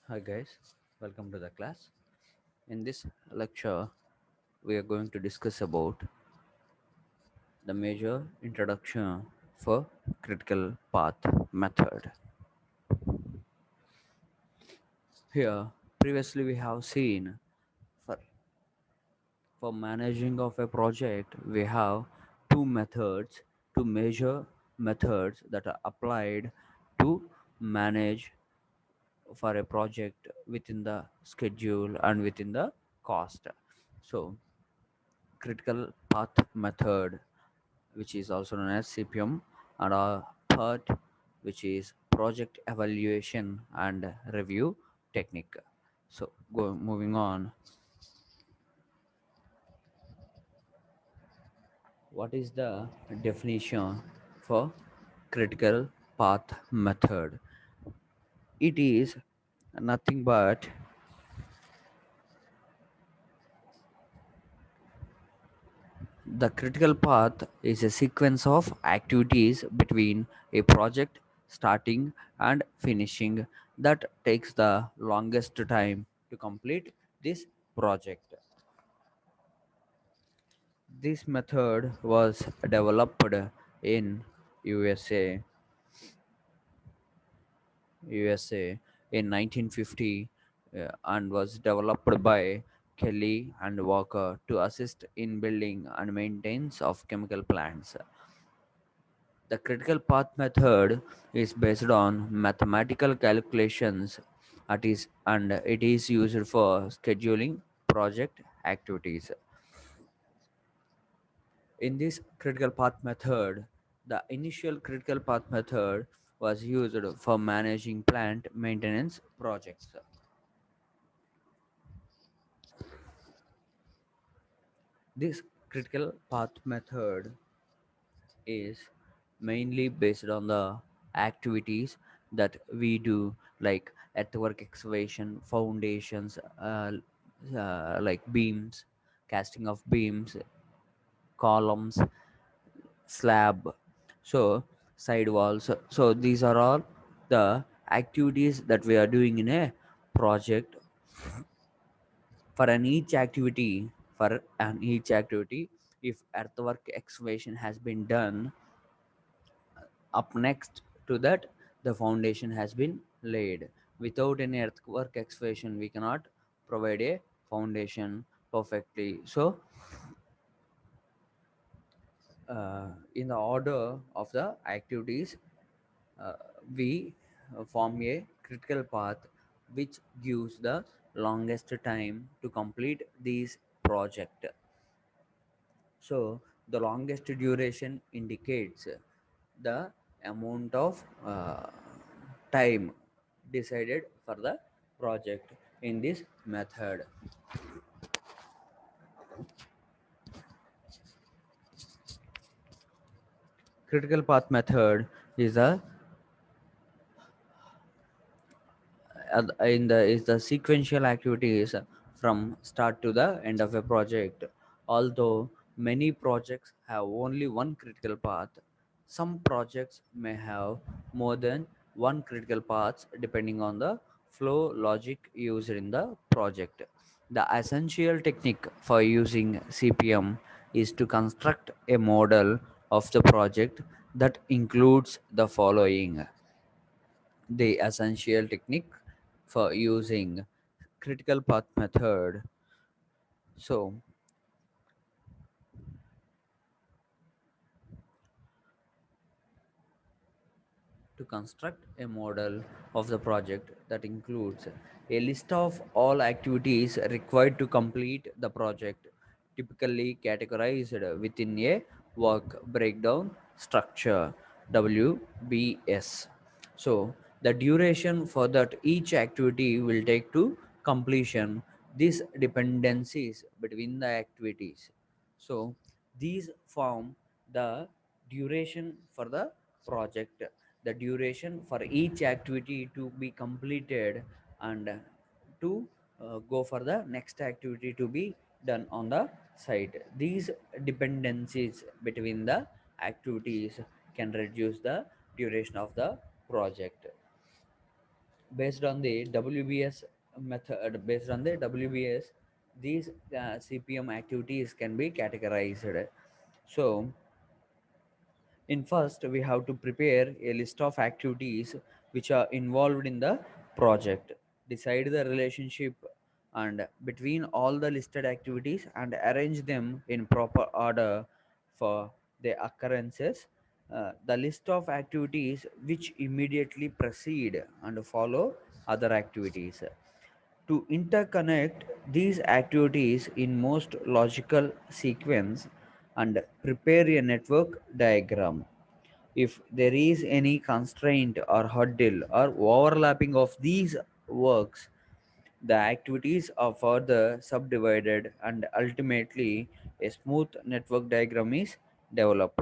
Hi guys, welcome to the class. In this lecture, we are going to discuss about the major introduction for critical path method. Here, previously we have seen for, for managing of a project, we have two methods, two major methods that are applied to manage for a project within the schedule and within the cost. So, critical path method, which is also known as CPM, and a PERT, which is project evaluation and review technique. So, moving on, what is the definition for critical path method? It is nothing but the critical path is a sequence of activities between a project starting and finishing that takes the longest time to complete this project. This method was developed in USA, USA in 1950 and was developed by Kelly and Walker to assist in building and maintenance of chemical plants. The critical path method is based on mathematical calculations and it is used for scheduling project activities. In this critical path method, the initial critical path method was used for managing plant maintenance projects. This critical path method is mainly based on the activities that we do, like earthwork excavation, foundations, like beams, casting of beams, columns, slab, so side walls. So these are all the activities that we are doing in a project. For an each activity, if earthwork excavation has been done, up next to that, the foundation has been laid. Without any earthwork excavation, we cannot provide a foundation perfectly. So, in the order of the activities, uh, we form a critical path which gives the longest time to complete this project. So, the longest duration indicates the amount of time decided for the project in this method. Critical path method is a in the is the sequential activities from start to the end of a project. Although many projects have only one critical path, some projects may have more than one critical path depending on the flow logic used in the project. The essential technique for using CPM is to construct a model of the project that includes the following: the essential technique for using critical path method. So, to construct a model of the project that includes a list of all activities required to complete the project, typically categorized within a work breakdown structure, WBS. So, the duration for that each activity will take to completion, these dependencies between the activities. So, these form the duration for the project, the duration for each activity to be completed and to go for the next activity to be done on the site. These dependencies between the activities can reduce the duration of the project. Based on the WBS method, based on the WBS, these CPM activities can be categorized. So, in first, we have to prepare a list of activities which are involved in the project, decide the relationship and between all the listed activities and arrange them in proper order for the occurrences. The list of activities which immediately precede and follow other activities to interconnect these activities in most logical sequence and prepare a network diagram. If there is any constraint or hurdle or overlapping of these works, the activities are further subdivided and ultimately a smooth network diagram is developed.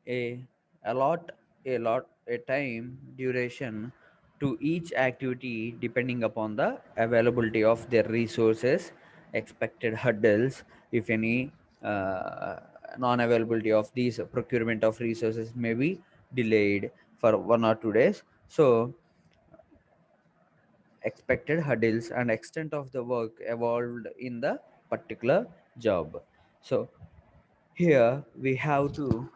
a allot a time duration to each activity depending upon the availability of their resources, expected hurdles, if any, non availability of these procurement of resources may be delayed for 1 or 2 days. So expected hurdles and extent of the work evolved in the particular job. So here we have to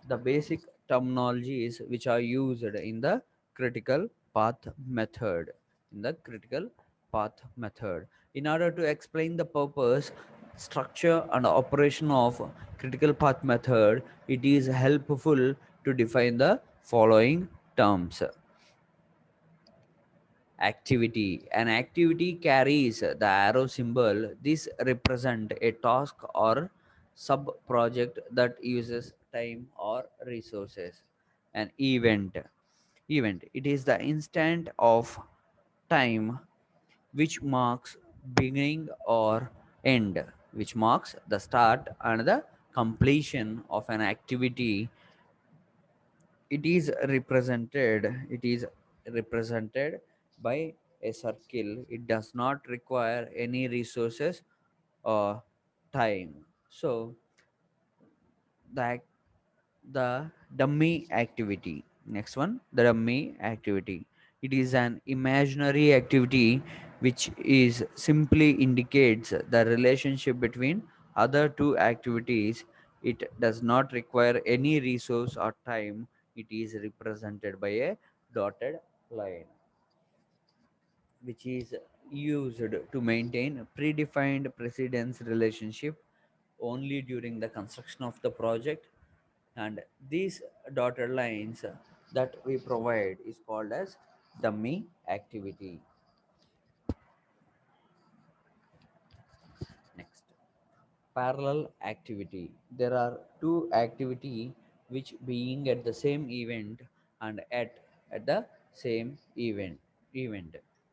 the basic terminologies which are used in the critical path method. In the critical path method, in order to explain the purpose, structure and operation of critical path method, it is helpful to define the following terms. Activity. An activity carries the arrow symbol. This represent a task or sub project that uses time or resources. An event, it is the instant of time which marks beginning or end, which marks the start and the completion of an activity. It is represented by a circle. It does not require any resources or time. So the the dummy activity. Next one, the dummy activity. It is an imaginary activity which is simply indicates the relationship between other two activities. It does not require any resource or time. It is represented by a dotted line, which is used to maintain a predefined precedence relationship only during the construction of the project. And these dotted lines that we provide is called as dummy activity. Next, parallel activity. There are two activity which being at the same event and at the same event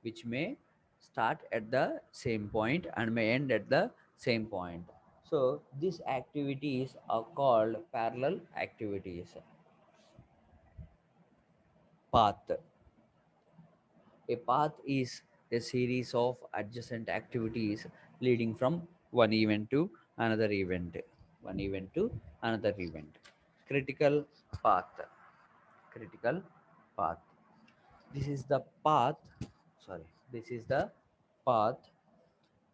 which may start at the same point and may end at the same point. So these activities are called parallel activities. Path. A path is a series of adjacent activities leading from one event to another event. One event to another event. Critical path. Critical path. This is the path. Sorry. This is the path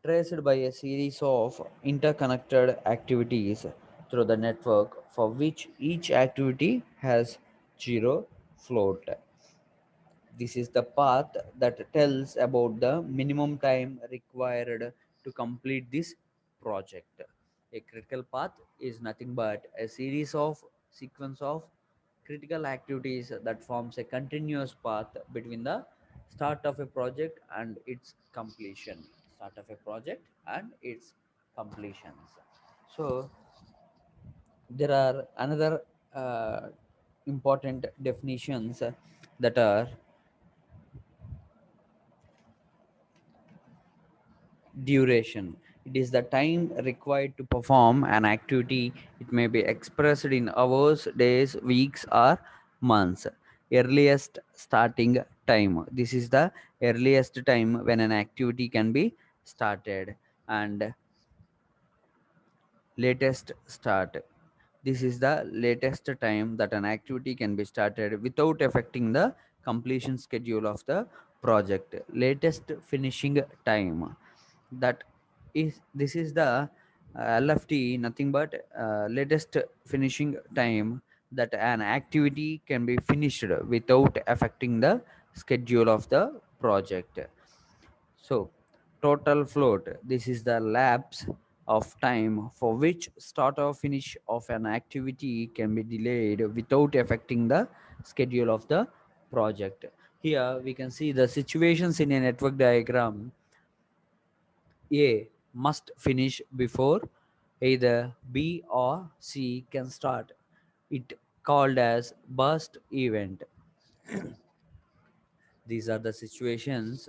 traced by a series of interconnected activities through the network for which each activity has zero float. This is the path that tells about the minimum time required to complete this project. A critical path is nothing but a series of sequence of critical activities that forms a continuous path between the start of a project and its completion. Start of a project and its completions. So there are another important definitions that are duration. It is the time required to perform an activity. It may be expressed in hours, days, weeks, or months. Earliest starting time. This is the earliest time when an activity can be started, and latest start. This is the latest time that an activity can be started without affecting the completion schedule of the project. Latest finishing time, that is, this is the LFT, nothing but latest finishing time, that an activity can be finished without affecting the schedule of the project. So, total float, this is the lapse of time for which start or finish of an activity can be delayed without affecting the schedule of the project. Here we can see the situations in a network diagram. A must finish before either B or C can start. It called as burst event. These are the situations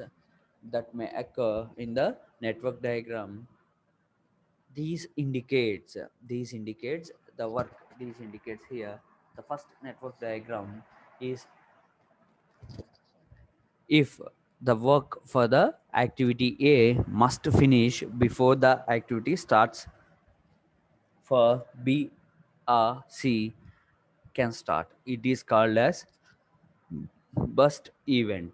that may occur in the network diagram. These indicates the work. These indicates here the first network diagram is if the work for the activity A must finish before the activity starts for B or C can start. It is called as burst event.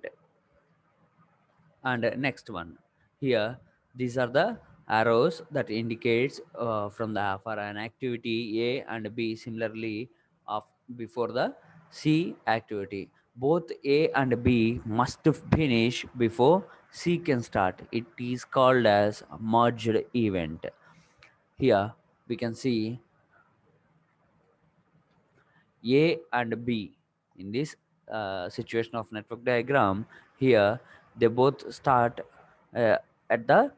And next one, here these are the arrows that indicates from the for an activity A and B, similarly of before the C activity. Both A and B must finish before C can start. It is called as merged event. Here we can see A and B in this situation of network diagram. Here they both start uh, at the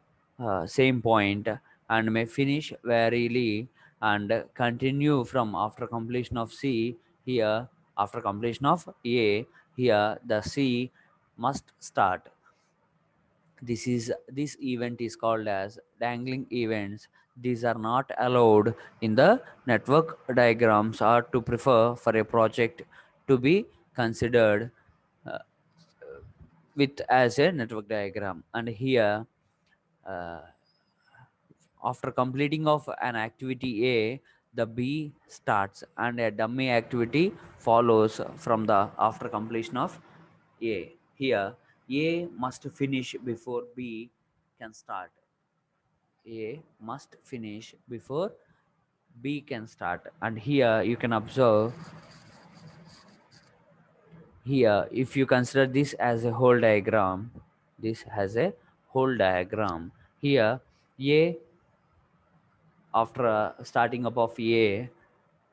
same point and may finish warily and continue from after completion of C. Here after completion of A, here the C must start. This event is called as dangling events. These are not allowed in the network diagrams or to prefer for a project to be considered uh, with as a network diagram. And here uh, after completing of an activity A, the B starts and a dummy activity follows from the after completion of A. Here A must finish before B can start. A must finish before B can start. And here you can observe, here if you consider this as a whole diagram, this has a whole diagram. Here A, after starting up of A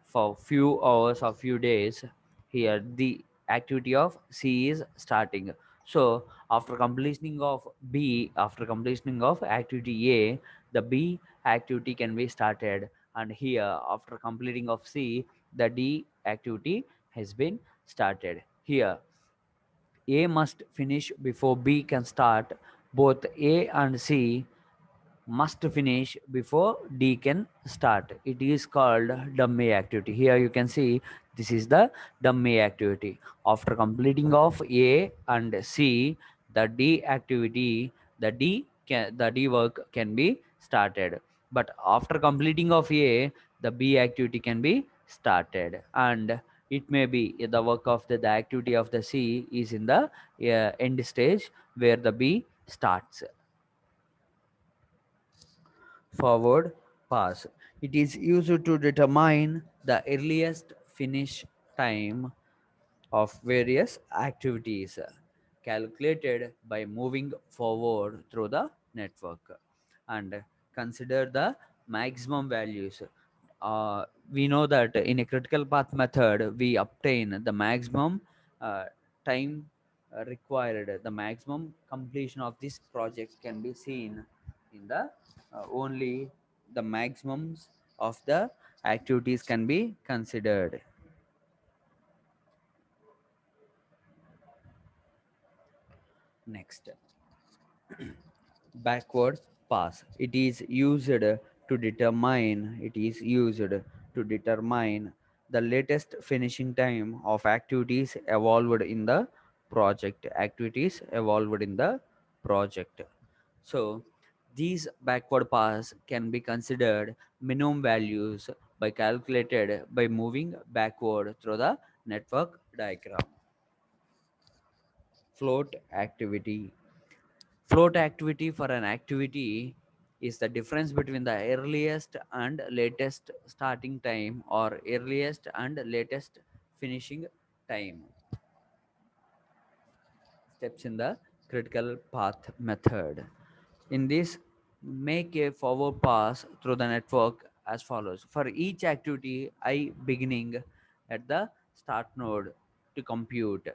for few hours or few days, here the activity of C is starting. So after completing of B, after completing of activity A, the B activity can be started. And here after completing of C, the D activity has been started. Here A must finish before B can start. Both A and C must finish before D can start. It is called dummy activity. Here you can see this is the dummy activity. After completing of A and C, the D activity, the D work can be started. But after completing of A, the B activity can be started, and it may be the work of the activity of the C is in the end stage where the B starts. Forward pass. It is used to determine the earliest finish time of various activities, calculated by moving forward through the network, and consider the maximum values. We know that in a critical path method we obtain the maximum uh, time required. The maximum completion of this project can be seen in the only the maximums of the activities can be considered. Next, backward pass. It is used to determine the latest finishing time of activities evolved in the project. So these backward pass can be considered minimum values by calculated by moving backward through the network diagram. Float activity. Float activity for an activity is the difference between the earliest and latest starting time or earliest and latest finishing time. Steps in the critical path method. In this, make a forward pass through the network as follows. For each activity, I beginning at the start node to compute.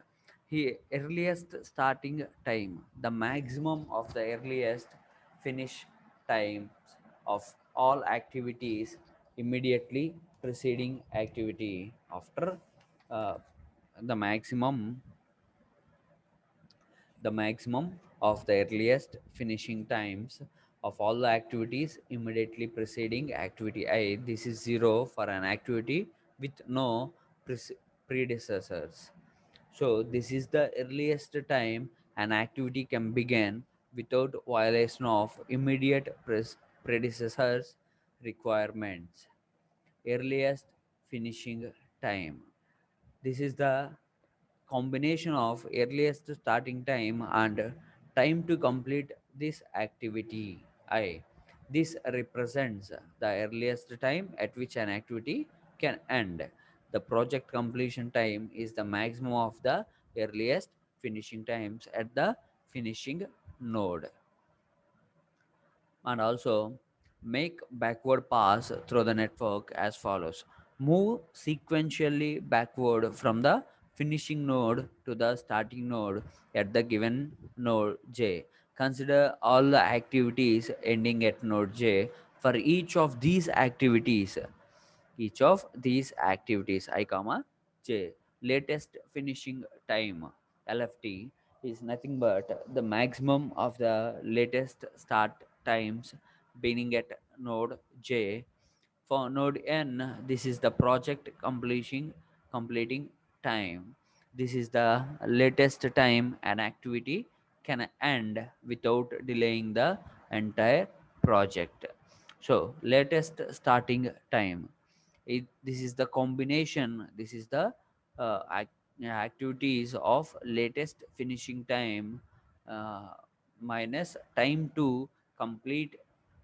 Here, earliest starting time, the maximum of the earliest finish times of all activities immediately preceding activity. After uh, the maximum of the earliest finishing times of all the activities immediately preceding activity I. This is 0 for an activity with no predecessors. So this is the earliest time an activity can begin without violation of immediate predecessors requirements. Earliest finishing time. This is the combination of earliest starting time and time to complete this activity I. This represents the earliest time at which an activity can end. The project completion time is the maximum of the earliest finishing times at the finishing node. And also make backward pass through the network as follows. Move sequentially backward from the finishing node to the starting node at the given node j. Consider all the activities ending at node j. For each of these activities I comma j, latest finishing time lft is nothing but the maximum of the latest start times beginning at node j. For node n, this is the project completing time. This is the latest time an activity can end without delaying the entire project. So latest starting time, this is the combination, this is the activities of latest finishing time uh, minus time to complete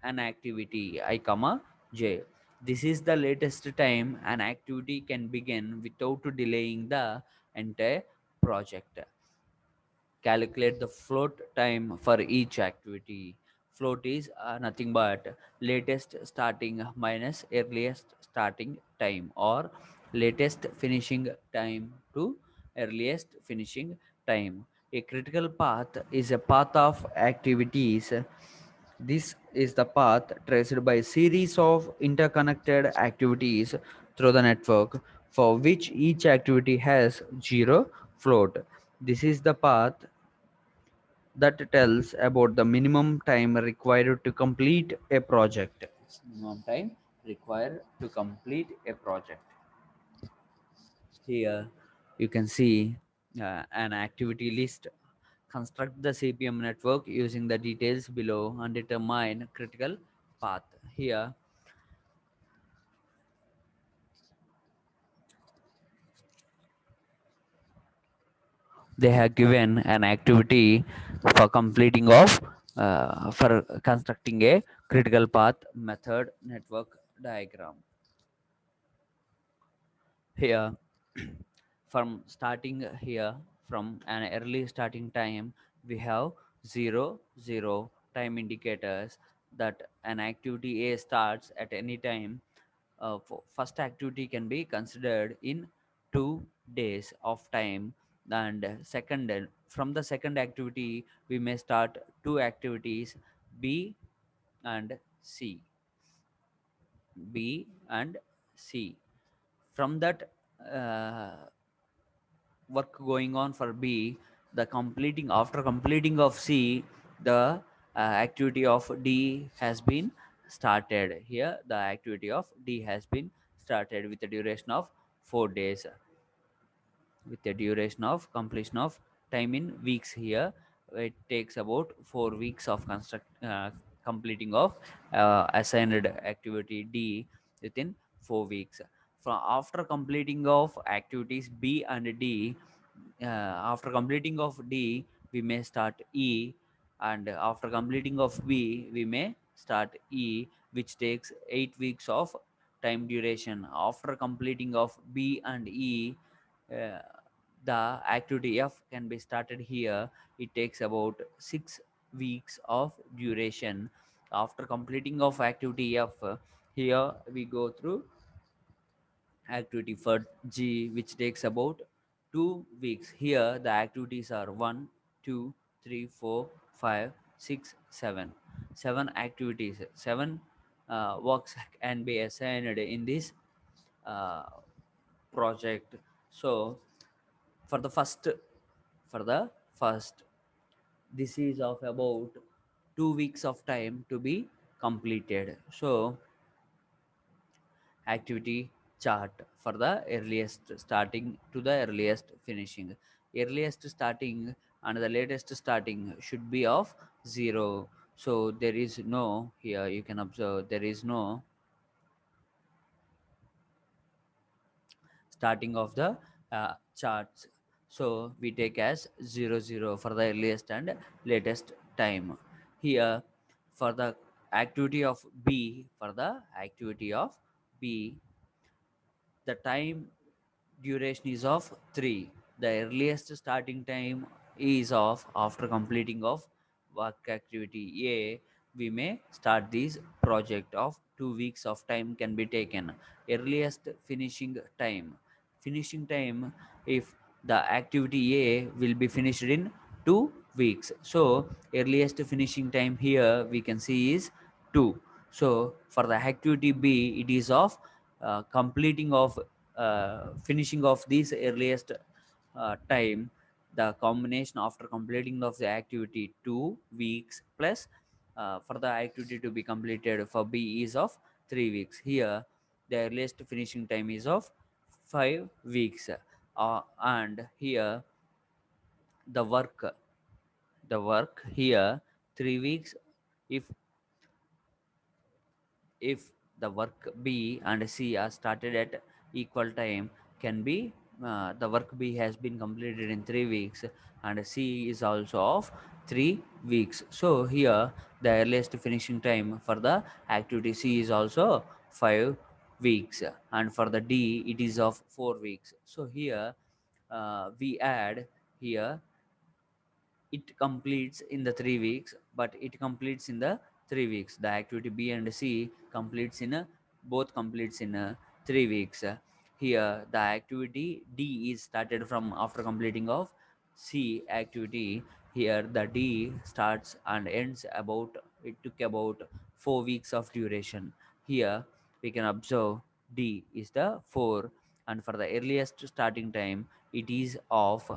an activity I comma j. This is the latest time an activity can begin without delaying the entire project. Calculate the float time for each activity. Float is nothing but latest starting minus earliest starting time or latest finishing time to earliest finishing time. A critical path is a path of activities. This is the path traced by series of interconnected activities through the network for which each activity has zero float. This is the path that tells about the minimum time required to complete a project. Minimum time required to complete a project. Here you can see an activity list. Construct the CPM network using the details below and determine critical path. Here they have given an activity for completing of for constructing a critical path method network diagram. Here from starting here from an early starting time we have 0 0 time indicators that an activity a starts at any time. First activity can be considered in 2 days of time, and second from the second activity we may start two activities b and c. B and c. From that work going on for B, the completing after completing of C, the activity of D has been started. Here, the activity of D has been started with a duration of 4 days, with a duration of completion of time in weeks. Here, it takes about 4 weeks of completing of assigned activity D within 4 weeks. From after completing of activities B and D, after completing of D, we may start E, and after completing of B, we may start E, which takes 8 weeks of time duration. After completing of B and E, uh, the activity F can be started here. It takes about 6 weeks of duration. After completing of activity F, here we go through activity for G, which takes about 2 weeks. Here the activities are 1, 2, 3, 4, 5, 6, 7. 7 activities, 7 works can be assigned in this uh, project. So for the first, for the first, this is of about 2 weeks of time to be completed. So activity chart for the earliest starting to the earliest finishing. Earliest starting and the latest starting should be of 0. So there is no, here you can observe, there is no starting of the charts. So we take as 00 for the earliest and latest time. Here for the activity of B, for the activity of B, the time duration is of 3. The earliest starting time is of after completing of work activity A, we may start this project of 2 weeks of time can be taken. Earliest finishing time. Finishing time, if the activity A will be finished in 2 weeks. So earliest finishing time here we can see is 2. So for the activity B, it is of completing of finishing of this earliest time, the combination after completing of the activity 2 weeks plus for the activity to be completed for B is of 3 weeks. Here the earliest finishing time is of 5 weeks, and here the work here 3 weeks. If if the work B and C are started at equal time, can be the work B has been completed in 3 weeks and C is also of 3 weeks. So here the earliest finishing time for the activity C is also 5 weeks, and for the D it is of 4 weeks. So here we add here, it completes in the 3 weeks, but it completes in the 3 weeks. The activity B and C completes in both completes in 3 weeks. Here the activity D is started from after completing of C activity. Here the D starts and ends about, it took about 4 weeks of duration. Here we can observe D is the 4, and for the earliest starting time it is of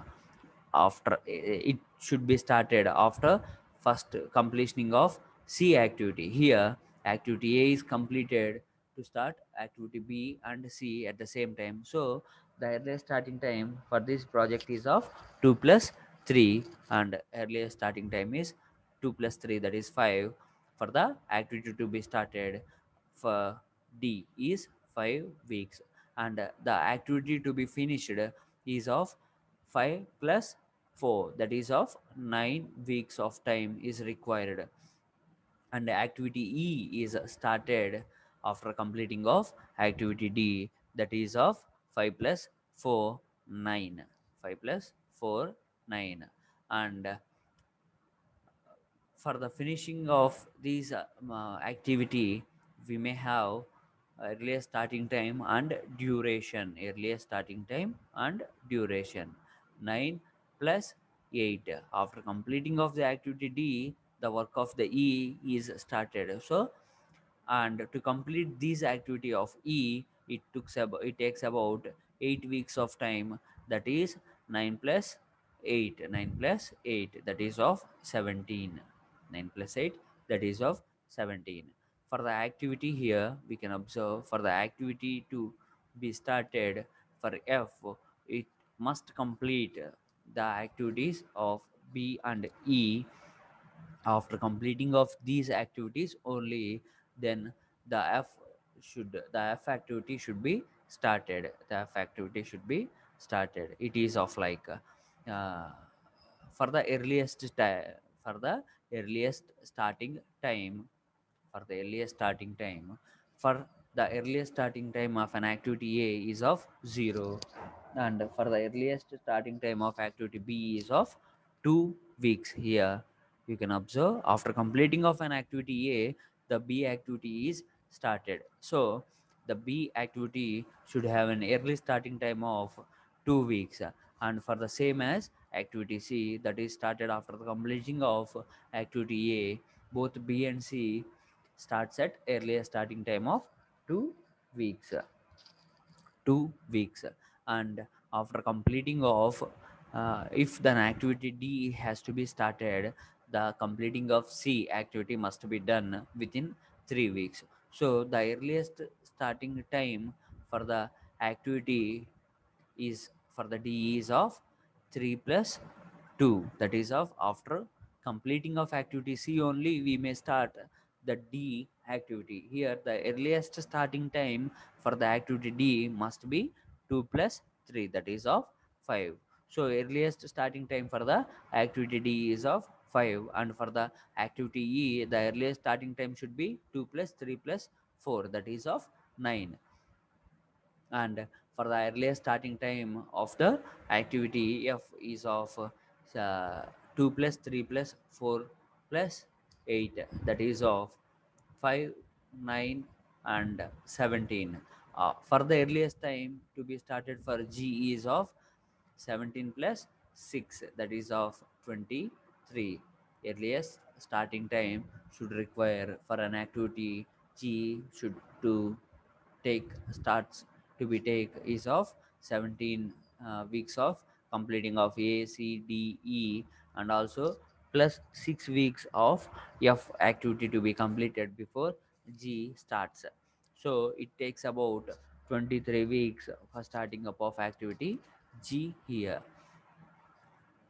after, it should be started after first completing of C activity. Here activity A is completed to start activity B and C at the same time. So the earliest starting time for this project is of 2 plus 3, and earliest starting time is 2 plus 3, that is 5. For the activity to be started for D is 5 weeks, and the activity to be finished is of 5 plus 4, that is of 9 weeks of time is required. And activity E is started after completing of activity D, that is of 5 plus 4, 9. 5 plus 4, 9. And for the finishing of these activity, we may have earliest starting time and duration. Earliest starting time and duration 9 plus 8. After completing of the activity D, the work of the E is started. So and to complete this activity of E, it takes about 8 weeks of time, that is 9 plus 8. 9 plus 8, that is of 17. 9 plus 8, that is of 17. For the activity here we can observe, for the activity to be started for F, it must complete the activities of B and E. After completing of these activities only, then the F the F activity should be started. The F activity should be started. It is of like for the for the earliest starting time for the earliest starting time for the earliest starting time of an activity A is of 0, and for the earliest starting time of activity B is of 2 weeks. Here you can observe, after completing of an activity A, the B activity is started. So the B activity should have an early starting time of 2 weeks, and for the same as activity C, that is started after the completing of activity A, both B and C starts at earlier starting time of 2 weeks. 2 weeks. And after completing of if the activity D has to be started, the completing of C activity must be done within 3 weeks. So the earliest starting time for the activity is for the D is of 3 plus 2, that is of after completing of activity C only we may start the D activity. Here the earliest starting time for the activity D must be 2 plus 3, that is of 5. So earliest starting time for the activity D is of 5, and for the activity E the earliest starting time should be 2 plus 3 plus 4, that is of 9. And for the earliest starting time of the activity F is of 2 plus 3 plus 4 plus 8, that is of 5, 9 and 17. For the earliest time to be started for G is of 17 plus 6, that is of 23. Earliest starting time should require for an activity G should to take starts to be take is of 17 weeks of completing of A, C, D, E, and also plus 6 weeks of F activity to be completed before G starts. So it takes about 23 weeks for starting up of activity G here.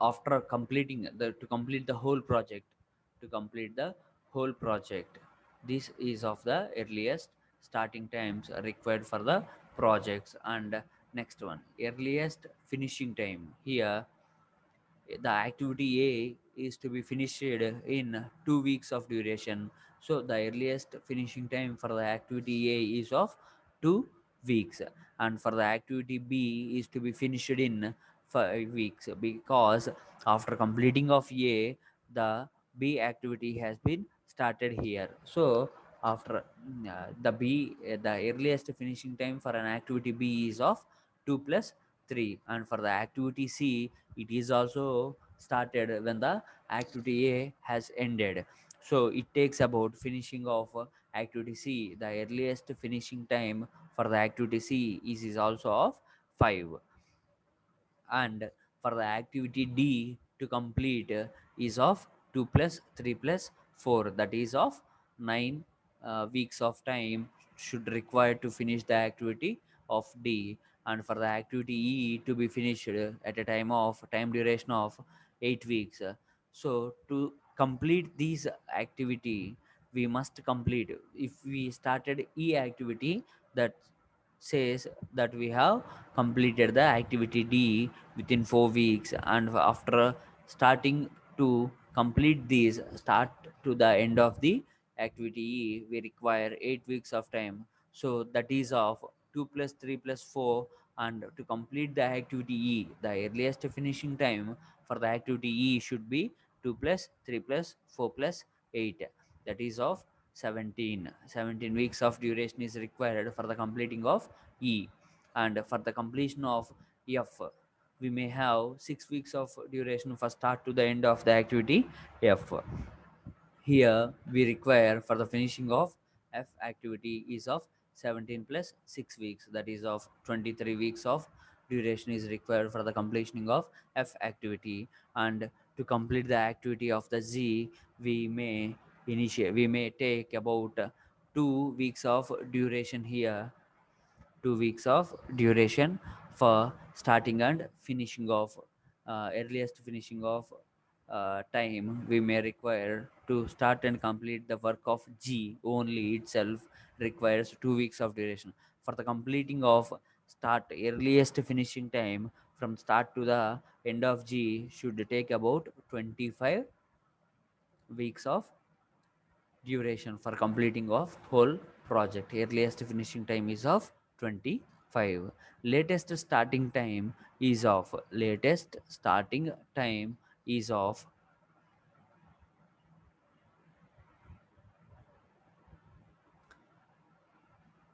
After completing to complete the whole project, to complete the whole project, this is of the earliest starting times required for the projects. And next one, earliest finishing time. Here the activity A is to be finished in 2 weeks of duration. So the earliest finishing time for the activity A is of 2 weeks, and for the activity B is to be finished in 5 weeks, because after completing of A, the B activity has been started here. So after the earliest finishing time for an activity B is of 2 plus 3, and for the activity C it is also started when the activity A has ended. So it takes about finishing of activity C. The earliest finishing time for the activity C is also of 5, and for the activity D to complete is of 2 plus 3 plus 4, that is of 9 weeks of time should require to finish the activity of D. And for the activity E to be finished at a time duration of 8 weeks. So to complete these activity we must complete, if we started E activity, that says that we have completed the activity D within 4 weeks, and after starting to complete these start to the end of the activity E, we require 8 weeks of time. So that is of 2 plus 3 plus 4, and to complete the activity E, the earliest finishing time for the activity E should be 2 plus 3 plus 4 plus 8, that is of 17 weeks of duration is required for the completing of E. And for the completion of F, we may have 6 weeks of duration for start to the end of the activity F. Here we require for the finishing of F activity is of 17 plus 6 weeks, that is of 23 weeks of duration is required for the completion of F activity. And to complete the activity of the Z, we may take about 2 weeks of duration here, 2 weeks of duration for starting and finishing of earliest finishing of time we may require to start and complete the work of G only itself requires 2 weeks of duration. For the completing of start, earliest finishing time from start to the end of G should take about 25 weeks of duration for completing of whole project. Earliest finishing time is of 25. Latest starting time is of latest starting time is of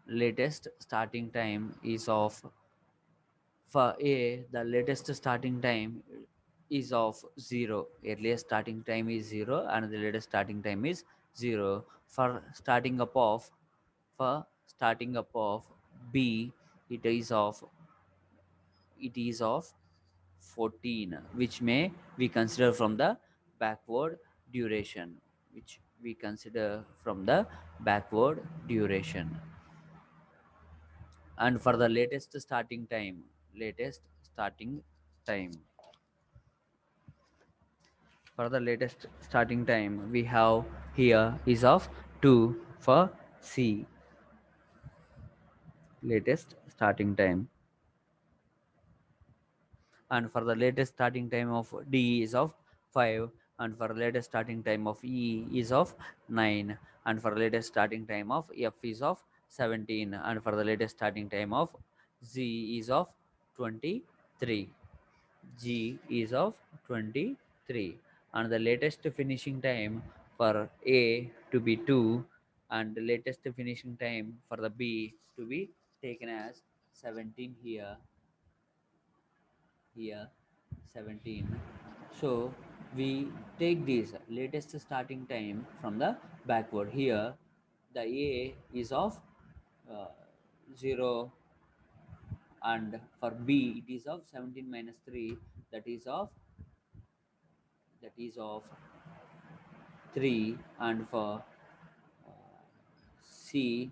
latest starting time is of for A, the latest starting time is of 0. Earliest starting time is 0 and the latest starting time is 0. For starting up of B, it is of it is of 14, which may we consider from the backward duration, which we consider from the backward duration. And for the latest starting time for the latest starting time we have here is of 2 for C. Latest starting time. And for the latest starting time of D is of 5, and for latest starting time of E is of 9, and for latest starting time of F is of 17, and for the latest starting time of Z is of 23. G is of 23, and the latest finishing time for A to be 2, and the latest finishing time for the B to be taken as 17 here 17. So we take this latest starting time from the backward. Here the A is of uh, 0, and for B it is of 17 minus 3, that is of 3. And for C,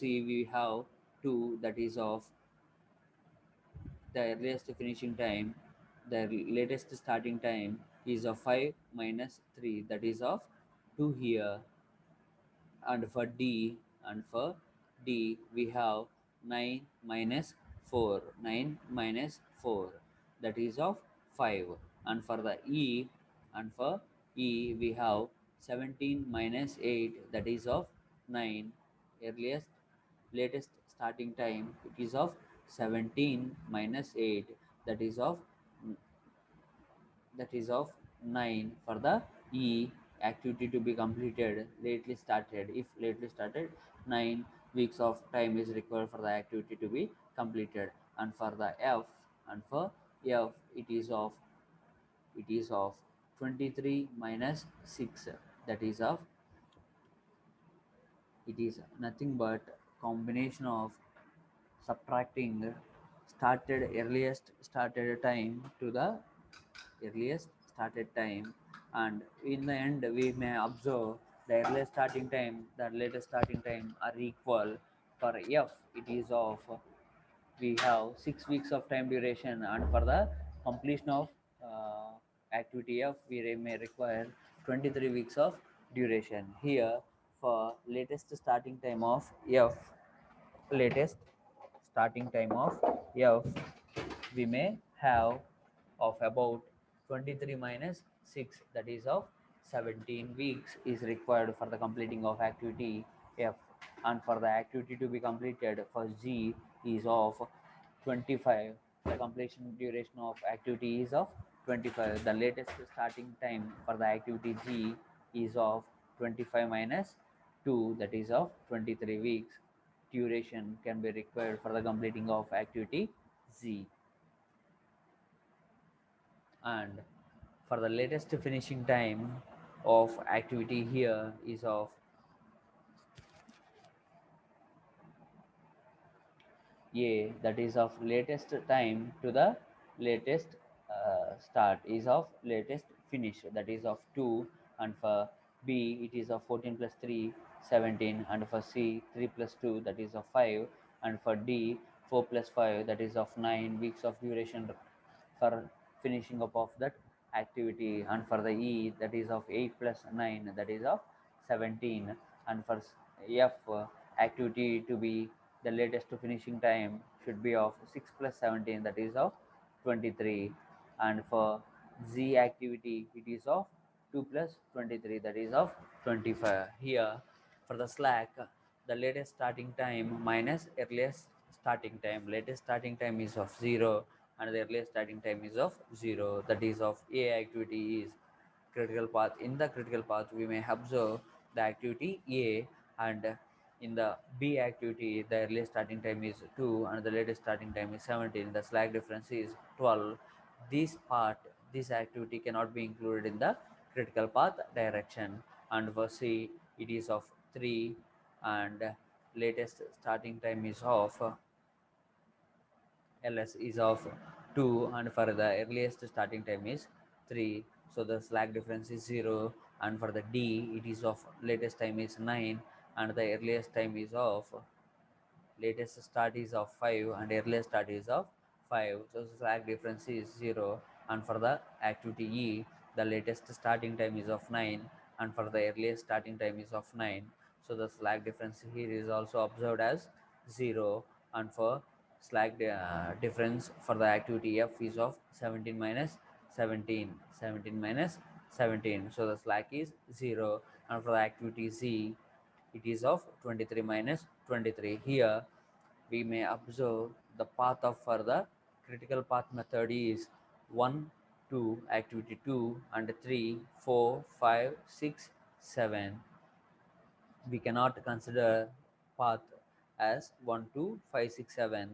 we have 2, that is of the earliest finishing time. The latest starting time is of 5 minus 3, that is of 2 here. And for D we have 9 minus 4, 9 minus 4, that is of 5. And for the E, we have 17 minus 8, that is of 9. Earliest latest starting time it is of 17 minus 8, that is of 9. For the E, activity to be completed lately started. If lately started, 9 weeks of time is required for the activity to be completed. And for the F, it is of 23 minus 6, that is of it is nothing but combination of subtracting started earliest started time to the earliest started time, and in the end we may observe the earliest starting time, the latest starting time are equal. For F it is of we have 6 weeks of time duration, and for the completion of activity F we may require 23 weeks of duration. Here for latest starting time of F, latest starting time of F we may have of about 23 minus 6, that is of 17 weeks is required for the completing of activity F. And for the activity to be completed for G is of 25. The completion duration of activity is of 25. The latest starting time for the activity G is of 25 minus 2, that is of 23 weeks. Duration can be required for the completing of activity Z. And for the latest finishing time of activity here is of A, that is of latest time to the latest start is of latest finish, that is of 2. And for B it is of 14 plus 3 17, and for C 3 plus 2, that is of 5. And for D 4 plus 5, that is of 9 weeks of duration for finishing up of that activity. And for the E that is of 8 plus 9, that is of 17. And for F activity to be the latest finishing time should be of 6 plus 17, that is of 23. And for Z activity it is of 2 plus 23, that is of 25. Here for the slack, the latest starting time minus earliest starting time. Latest starting time is of 0 and the earliest starting time is of 0, that is of A activity is critical path. In the critical path we may observe the activity A, and in the B activity the earliest starting time is 2 and the latest starting time is 17. The slack difference is 12. This part, this activity cannot be included in the critical path direction. And for C it is of 3 and latest starting time is of ls is of 2 and for the earliest starting time is 3, so the slack difference is 0. And for the D it is of latest time is 9 and the earliest time is of latest start is of 5 and earliest start is of 5, so the slack difference is 0. And for the activity E, the latest starting time is of 9 and for the earliest starting time is of 9, so the slack difference here is also observed as 0. And for slack difference for the activity F is of 17 minus 17, 17 minus 17, so the slack is 0. And for the activity Z it is of 23 minus 23. Here we may observe the path of further critical path method is 1, 2, activity 2 and 3, 4, 5, 6, 7. We cannot consider path as 1, 2, 5, 6, 7.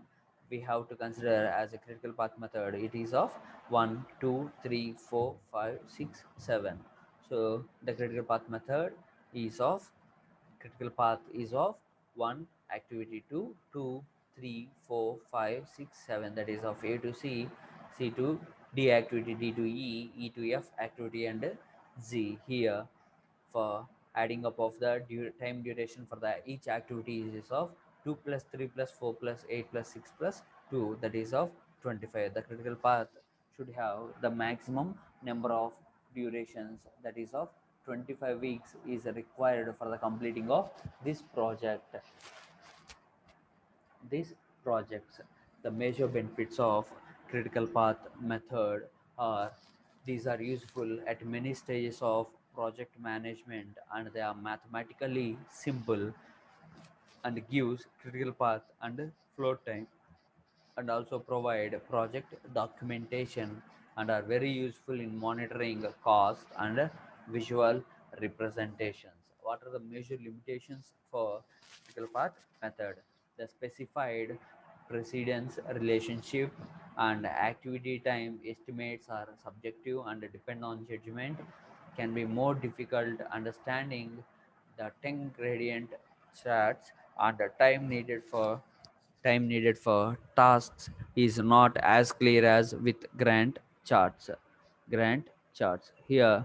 We have to consider as a critical path method it is of 1, 2, 3, 4, 5, 6, 7. So the critical path method is of critical path is of 1 activity 2, 2, 3, 4, 5, 6, 7, that is of A to C, C to D activity, D to E, E to F activity and Z. Here for adding up of the time duration for the each activity is of 2 plus 3 plus 4 plus 8 plus 6 plus 2, that is of 25. The critical path should have the maximum number of durations, that is of 25 weeks is required for the completing of this project. These projects, the major benefits of critical path method are these are useful at many stages of project management and they are mathematically simple and gives critical path and flow time and also provide project documentation and are very useful in monitoring cost and visual representations. What are the major limitations for critical path method? The specified precedence relationship and activity time estimates are subjective and depend on judgment, can be more difficult understanding the 10 gradient charts and the time needed for tasks is not as clear as with grant charts here.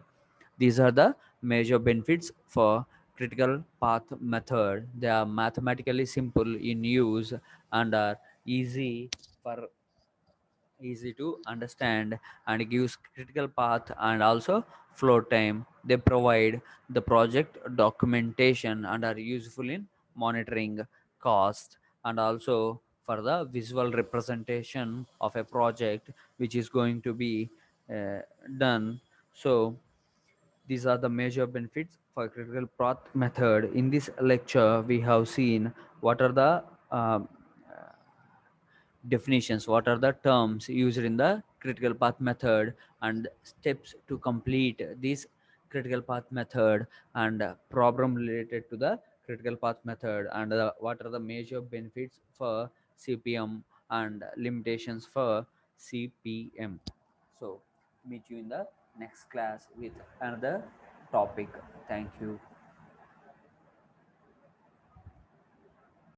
These are the major benefits for critical path method. They are mathematically simple in use and are easy for easy to understand and gives critical path and also flow time. They provide the project documentation and are useful in monitoring cost and also for the visual representation of a project which is going to be uh, done. So these are the major benefits for critical path method. In this lecture we have seen what are the um, definitions, what are the terms used in the critical path method and steps to complete this critical path method and problem related to the critical path method and what are the major benefits for CPM and limitations for CPM. So meet you in the next class with another topic. Thank you.